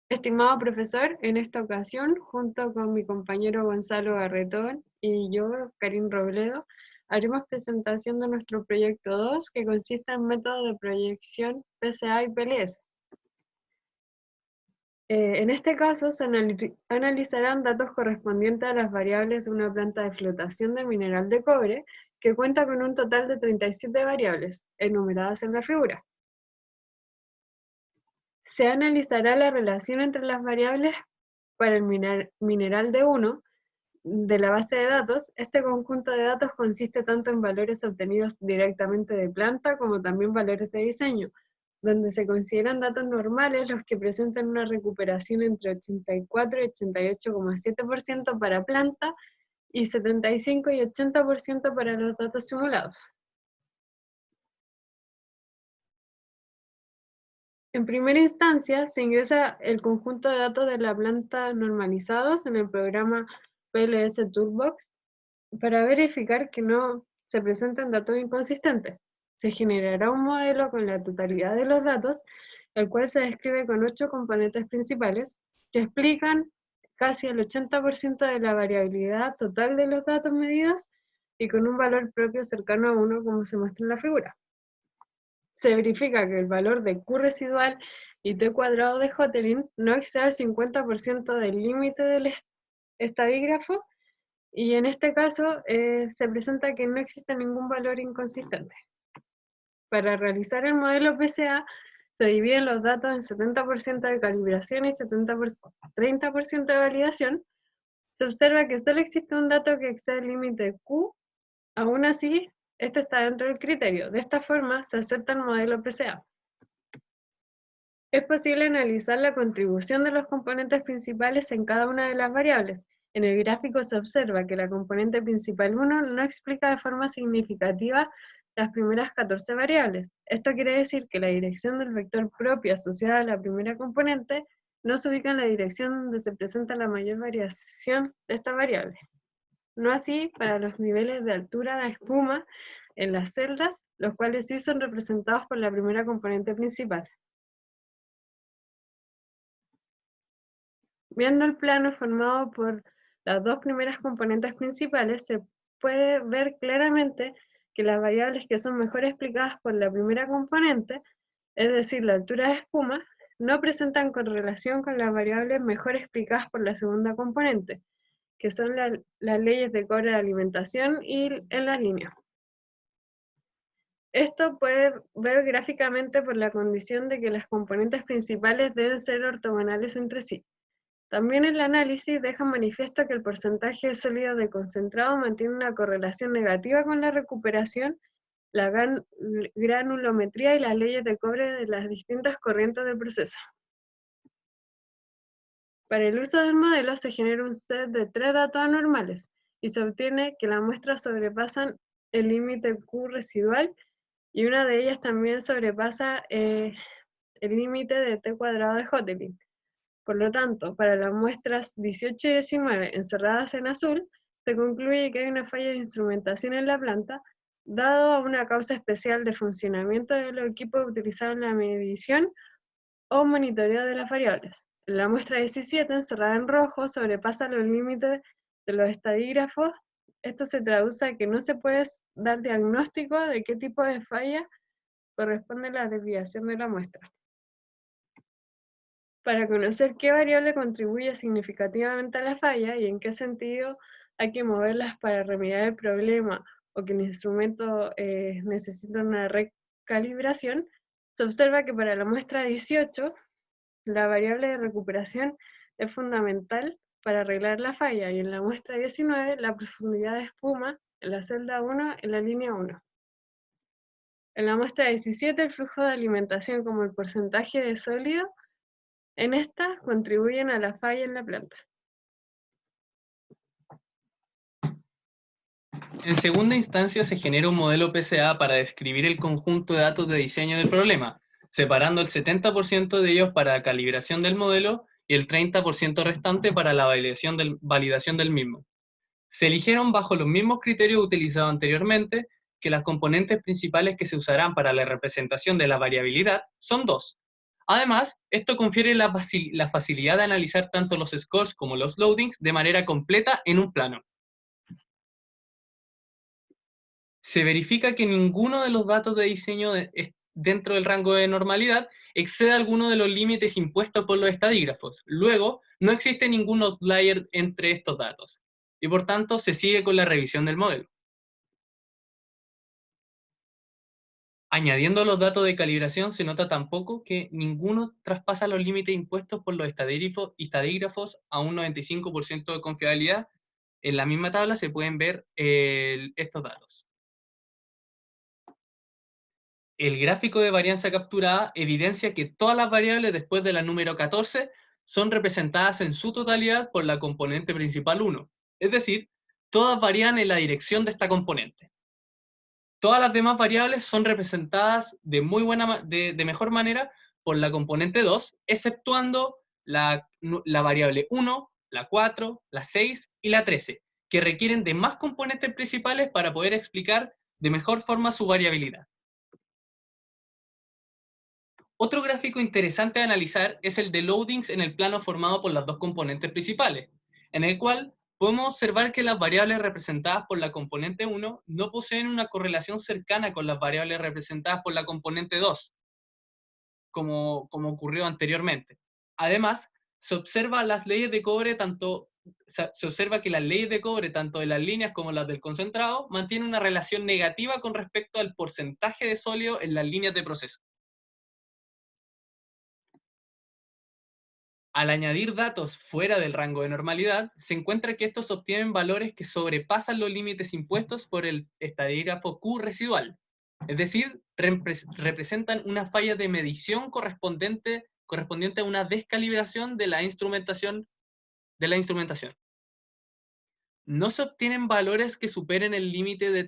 Estimado profesor, en esta ocasión, junto con mi compañero Gonzalo Garretón y yo, Karin Robledo, haremos presentación de nuestro proyecto 2, que consiste en métodos de proyección PCA y PLS. En este caso, se analizarán datos correspondientes a las variables de una planta de flotación de mineral de cobre, que cuenta con un total de 37 variables, enumeradas en la figura. Se analizará la relación entre las variables para el mineral de 1 de la base de datos. Este conjunto de datos consiste tanto en valores obtenidos directamente de planta como también valores de diseño, donde se consideran datos normales los que presentan una recuperación entre 84 y 88,7% para planta y 75 y 80% para los datos simulados. En primera instancia, se ingresa el conjunto de datos de la planta normalizados en el programa PLS Toolbox para verificar que no se presenten datos inconsistentes. Se generará un modelo con la totalidad de los datos, el cual se describe con 8 componentes principales que explican casi el 80% de la variabilidad total de los datos medidos y con un valor propio cercano a 1, como se muestra en la figura. Se verifica que el valor de Q residual y T cuadrado de Hotelling no excede el 50% del límite del estadígrafo, y en este caso se presenta que no existe ningún valor inconsistente. Para realizar el modelo PCA se dividen los datos en 70% de calibración y 30% de validación. Se observa que solo existe un dato que excede el límite Q. Aún así, esto está dentro del criterio. De esta forma, se acepta el modelo PCA. Es posible analizar la contribución de los componentes principales en cada una de las variables. En el gráfico se observa que la componente principal 1 no explica de forma significativa las primeras 14 variables. Esto quiere decir que la dirección del vector propio asociada a la primera componente no se ubica en la dirección donde se presenta la mayor variación de esta variable. No así para los niveles de altura de espuma en las celdas, los cuales sí son representados por la primera componente principal. Viendo el plano formado por las dos primeras componentes principales, se puede ver claramente que las variables que son mejor explicadas por la primera componente, es decir, la altura de espuma, no presentan correlación con las variables mejor explicadas por la segunda componente, que son las leyes de cobre de alimentación y en la línea. Esto puede ver gráficamente por la condición de que las componentes principales deben ser ortogonales entre sí. También el análisis deja manifiesto que el porcentaje de sólido de concentrado mantiene una correlación negativa con la recuperación, la granulometría y las leyes de cobre de las distintas corrientes del proceso. Para el uso del modelo se genera un set de 3 datos anormales y se obtiene que las muestras sobrepasan el límite Q residual y una de ellas también sobrepasa el límite de T cuadrado de Hotelling. Por lo tanto, para las muestras 18 y 19 encerradas en azul, se concluye que hay una falla de instrumentación en la planta, dado a una causa especial de funcionamiento de los equipos utilizados en la medición o monitoreo de las variables. La muestra 17, encerrada en rojo, sobrepasa los límites de los estadígrafos. Esto se traduce a que no se puede dar diagnóstico de qué tipo de falla corresponde a la desviación de la muestra. Para conocer qué variable contribuye significativamente a la falla y en qué sentido hay que moverlas para remediar el problema o que el instrumento necesita una recalibración, se observa que para la muestra 18, la variable de recuperación es fundamental para arreglar la falla, y en la muestra 19, la profundidad de espuma en la celda 1 en la línea 1. En la muestra 17, el flujo de alimentación como el porcentaje de sólido en esta contribuyen a la falla en la planta. En segunda instancia se genera un modelo PCA para describir el conjunto de datos de diseño del problema, separando el 70% de ellos para calibración del modelo y el 30% restante para la validación del mismo. Se eligieron bajo los mismos criterios utilizados anteriormente, que las componentes principales que se usarán para la representación de la variabilidad son dos: Además, esto confiere la facilidad de analizar tanto los scores como los loadings de manera completa en un plano. Se verifica que ninguno de los datos de diseño dentro del rango de normalidad excede alguno de los límites impuestos por los estadígrafos. Luego, no existe ningún outlier entre estos datos, y por tanto se sigue con la revisión del modelo. Añadiendo los datos de calibración, se nota tampoco que ninguno traspasa los límites impuestos por los estadígrafos a un 95% de confiabilidad. En la misma tabla se pueden ver estos datos. El gráfico de varianza capturada evidencia que todas las variables después de la número 14 son representadas en su totalidad por la componente principal 1. Es decir, todas varían en la dirección de esta componente. Todas las demás variables son representadas de mejor manera por la componente 2, exceptuando la variable 1, la 4, la 6 y la 13, que requieren de más componentes principales para poder explicar de mejor forma su variabilidad. Otro gráfico interesante de analizar es el de loadings en el plano formado por las dos componentes principales, en el cual podemos observar que las variables representadas por la componente 1 no poseen una correlación cercana con las variables representadas por la componente 2, como ocurrió anteriormente. Además, se observa que las leyes de cobre, tanto de las líneas como las del concentrado, mantienen una relación negativa con respecto al porcentaje de sólido en las líneas de proceso. Al añadir datos fuera del rango de normalidad, se encuentra que estos obtienen valores que sobrepasan los límites impuestos por el estadígrafo Q residual. Es decir, representan una falla de medición correspondiente a una descalibración de la instrumentación. No se obtienen valores que superen el límite de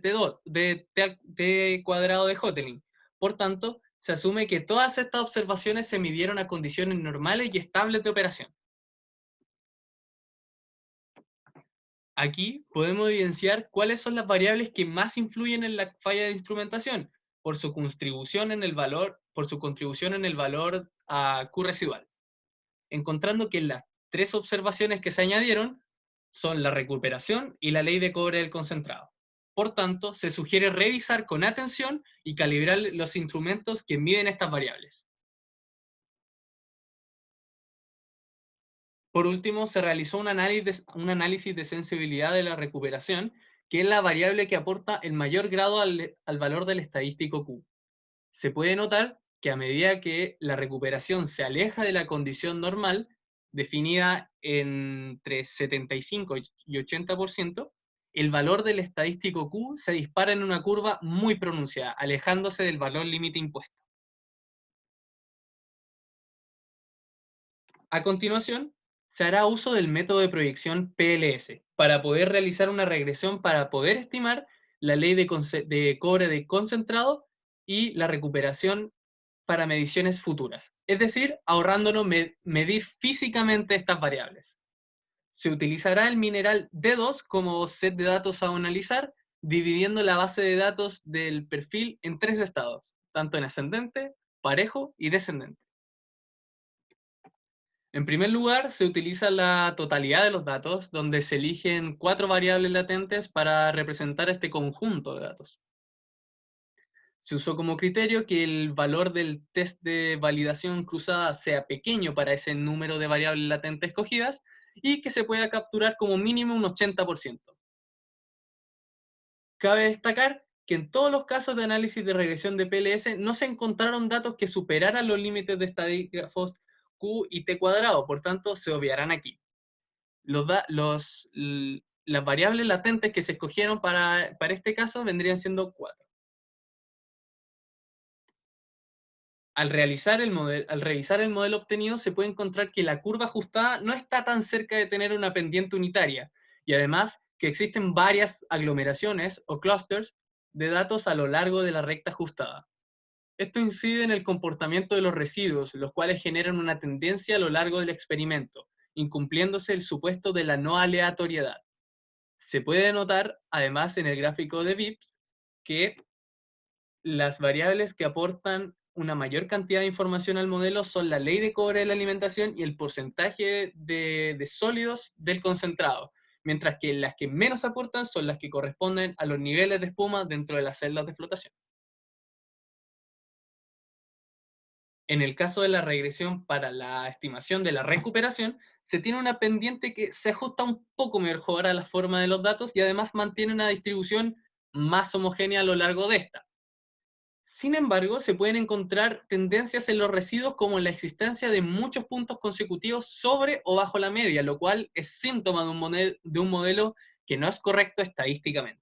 T cuadrado de Hotelling. Por tanto, se asume que todas estas observaciones se midieron a condiciones normales y estables de operación. Aquí podemos evidenciar cuáles son las variables que más influyen en la falla de instrumentación por su contribución en el valor a Q residual, encontrando que las tres observaciones que se añadieron son la recuperación y la ley de cobre del concentrado. Por tanto, se sugiere revisar con atención y calibrar los instrumentos que miden estas variables. Por último, se realizó un análisis de sensibilidad de la recuperación, que es la variable que aporta el mayor grado al valor del estadístico Q. Se puede notar que a medida que la recuperación se aleja de la condición normal, definida entre 75 y 80%, el valor del estadístico Q se dispara en una curva muy pronunciada, alejándose del valor límite impuesto. A continuación, se hará uso del método de proyección PLS para poder realizar una regresión para poder estimar la ley de cobre de concentrado y la recuperación para mediciones futuras, es decir, ahorrándonos medir físicamente estas variables. Se utilizará el mineral D2 como set de datos a analizar, dividiendo la base de datos del perfil en tres estados, tanto en ascendente, parejo y descendente. En primer lugar, se utiliza la totalidad de los datos, donde se eligen 4 variables latentes para representar este conjunto de datos. Se usó como criterio que el valor del test de validación cruzada sea pequeño para ese número de variables latentes escogidas y que se pueda capturar como mínimo un 80%. Cabe destacar que en todos los casos de análisis de regresión de PLS no se encontraron datos que superaran los límites de estadígrafos Q y T cuadrado, por tanto se obviarán aquí. Las variables latentes que se escogieron para este caso vendrían siendo 4. Al revisar el modelo obtenido, se puede encontrar que la curva ajustada no está tan cerca de tener una pendiente unitaria, y además que existen varias aglomeraciones o clusters de datos a lo largo de la recta ajustada. Esto incide en el comportamiento de los residuos, los cuales generan una tendencia a lo largo del experimento, incumpliéndose el supuesto de la no aleatoriedad. Se puede notar, además, en el gráfico de VIPS, que las variables que aportan una mayor cantidad de información al modelo son la ley de cobre de la alimentación y el porcentaje de sólidos del concentrado, mientras que las que menos aportan son las que corresponden a los niveles de espuma dentro de las celdas de flotación. En el caso de la regresión para la estimación de la recuperación, se tiene una pendiente que se ajusta un poco mejor a la forma de los datos y además mantiene una distribución más homogénea a lo largo de esta. Sin embargo, se pueden encontrar tendencias en los residuos como la existencia de muchos puntos consecutivos sobre o bajo la media, lo cual es síntoma de un modelo que no es correcto estadísticamente.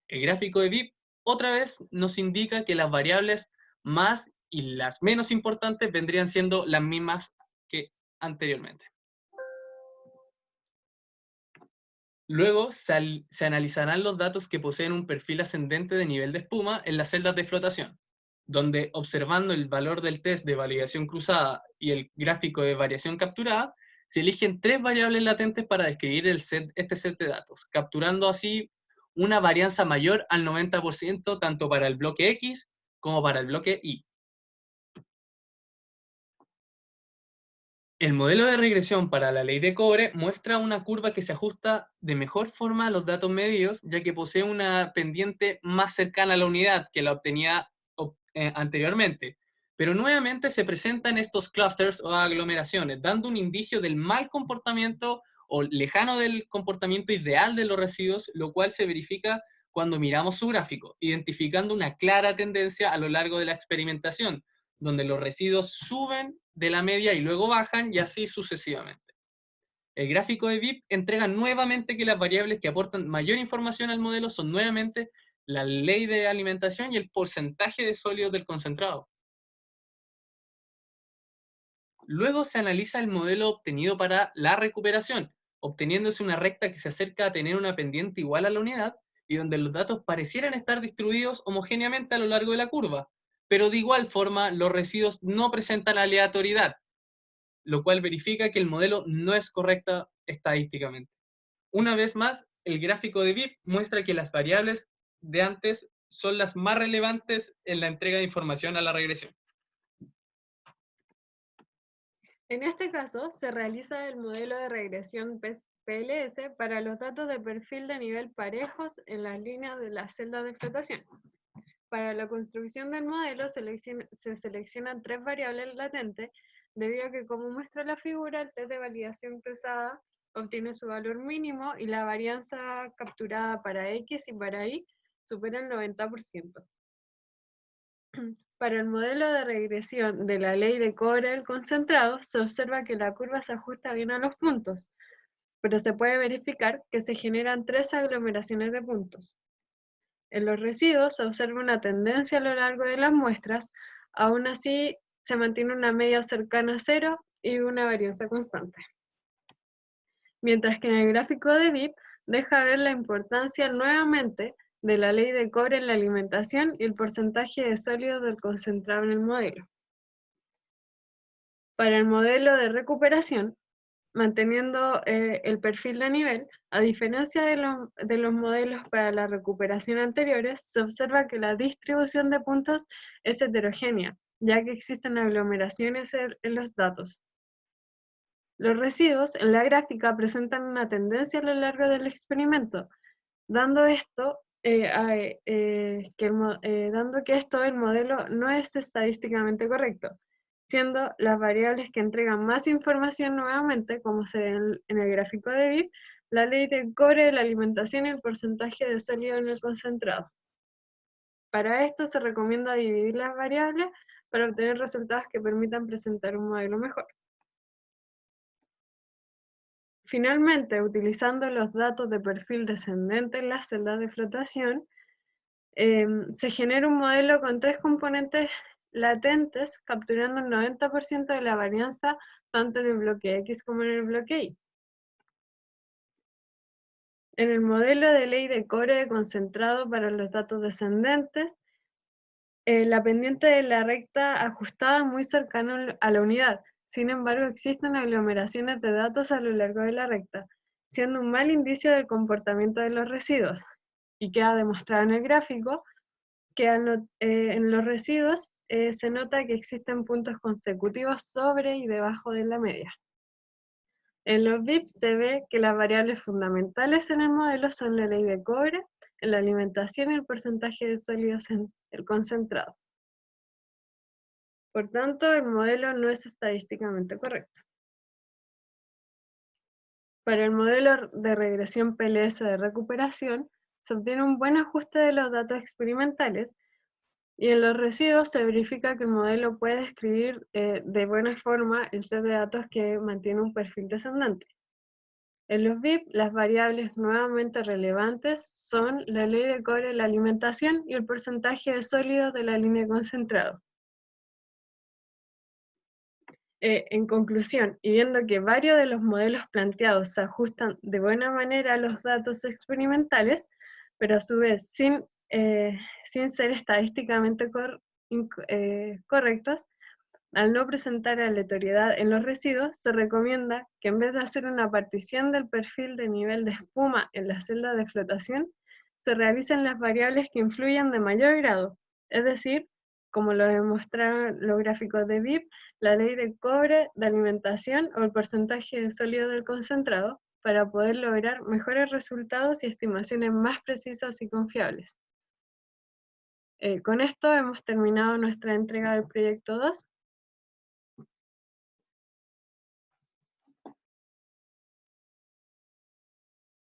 El gráfico de BIP otra vez nos indica que las variables más y las menos importantes vendrían siendo las mismas que anteriormente. Luego se analizarán los datos que poseen un perfil ascendente de nivel de espuma en las celdas de flotación, donde observando el valor del test de validación cruzada y el gráfico de variación capturada, se eligen tres variables latentes para describir este set de datos, capturando así una varianza mayor al 90% tanto para el bloque X como para el bloque Y. El modelo de regresión para la ley de cobre muestra una curva que se ajusta de mejor forma a los datos medidos, ya que posee una pendiente más cercana a la unidad que la obtenía anteriormente. Pero nuevamente se presentan estos clusters o aglomeraciones, dando un indicio del mal comportamiento o lejano del comportamiento ideal de los residuos, lo cual se verifica cuando miramos su gráfico, identificando una clara tendencia a lo largo de la experimentación, donde los residuos suben de la media y luego bajan y así sucesivamente. El gráfico de BIP entrega nuevamente que las variables que aportan mayor información al modelo son nuevamente la ley de alimentación y el porcentaje de sólidos del concentrado. Luego se analiza el modelo obtenido para la recuperación, obteniéndose una recta que se acerca a tener una pendiente igual a la unidad y donde los datos parecieran estar distribuidos homogéneamente a lo largo de la curva, pero de igual forma los residuos no presentan aleatoriedad, lo cual verifica que el modelo no es correcto estadísticamente. Una vez más, el gráfico de BIP muestra que las variables de antes son las más relevantes en la entrega de información a la regresión. En este caso, se realiza el modelo de regresión PLS para los datos de perfil de nivel parejos en las líneas de la celda de flotación. Para la construcción del modelo se seleccionan tres variables latentes, debido a que, como muestra la figura, el test de validación cruzada obtiene su valor mínimo y la varianza capturada para X y para Y supera el 90%. Para el modelo de regresión de la ley de cobre del concentrado, se observa que la curva se ajusta bien a los puntos, pero se puede verificar que se generan tres aglomeraciones de puntos. En los residuos se observa una tendencia a lo largo de las muestras, aún así se mantiene una media cercana a cero y una varianza constante. Mientras que en el gráfico de BIP deja ver la importancia nuevamente de la ley de cobre en la alimentación y el porcentaje de sólidos del concentrado en el modelo. Para el modelo de recuperación, manteniendo el perfil de nivel, a diferencia de los modelos para la recuperación anteriores, se observa que la distribución de puntos es heterogénea, ya que existen aglomeraciones en los datos. Los residuos en la gráfica presentan una tendencia a lo largo del experimento, dando que esto el modelo no es estadísticamente correcto, siendo las variables que entregan más información nuevamente, como se ve en el gráfico de BIP, la ley de cobre de la alimentación y el porcentaje de sólido en el concentrado. Para esto se recomienda dividir las variables para obtener resultados que permitan presentar un modelo mejor. Finalmente, utilizando los datos de perfil descendente en las celdas de flotación, se genera un modelo con tres componentes latentes, capturando el 90% de la varianza tanto en el bloque X como en el bloque Y. En el modelo de ley de cobre concentrado para los datos descendentes, la pendiente de la recta ajustada muy cercana a la unidad. Sin embargo, existen aglomeraciones de datos a lo largo de la recta, siendo un mal indicio del comportamiento de los residuos. Y queda demostrado en el gráfico que en los residuos se nota que existen puntos consecutivos sobre y debajo de la media. En los VIP se ve que las variables fundamentales en el modelo son la ley de cobre, en la alimentación y el porcentaje de sólidos en el concentrado. Por tanto, el modelo no es estadísticamente correcto. Para el modelo de regresión PLS de recuperación, se obtiene un buen ajuste de los datos experimentales y en los residuos se verifica que el modelo puede describir de buena forma el set de datos que mantiene un perfil descendente. En los VIP, las variables nuevamente relevantes son la ley de cobre de la alimentación y el porcentaje de sólidos de la línea de concentrado. En conclusión, y viendo que varios de los modelos planteados se ajustan de buena manera a los datos experimentales, pero a su vez sin ser estadísticamente correctos, al no presentar aleatoriedad en los residuos, se recomienda que en vez de hacer una partición del perfil de nivel de espuma en la celda de flotación, se realicen las variables que influyen de mayor grado, es decir, como lo demostraron los gráficos de VIP, la ley de cobre de alimentación o el porcentaje de sólido del concentrado, para poder lograr mejores resultados y estimaciones más precisas y confiables. Con esto hemos terminado nuestra entrega del proyecto 2.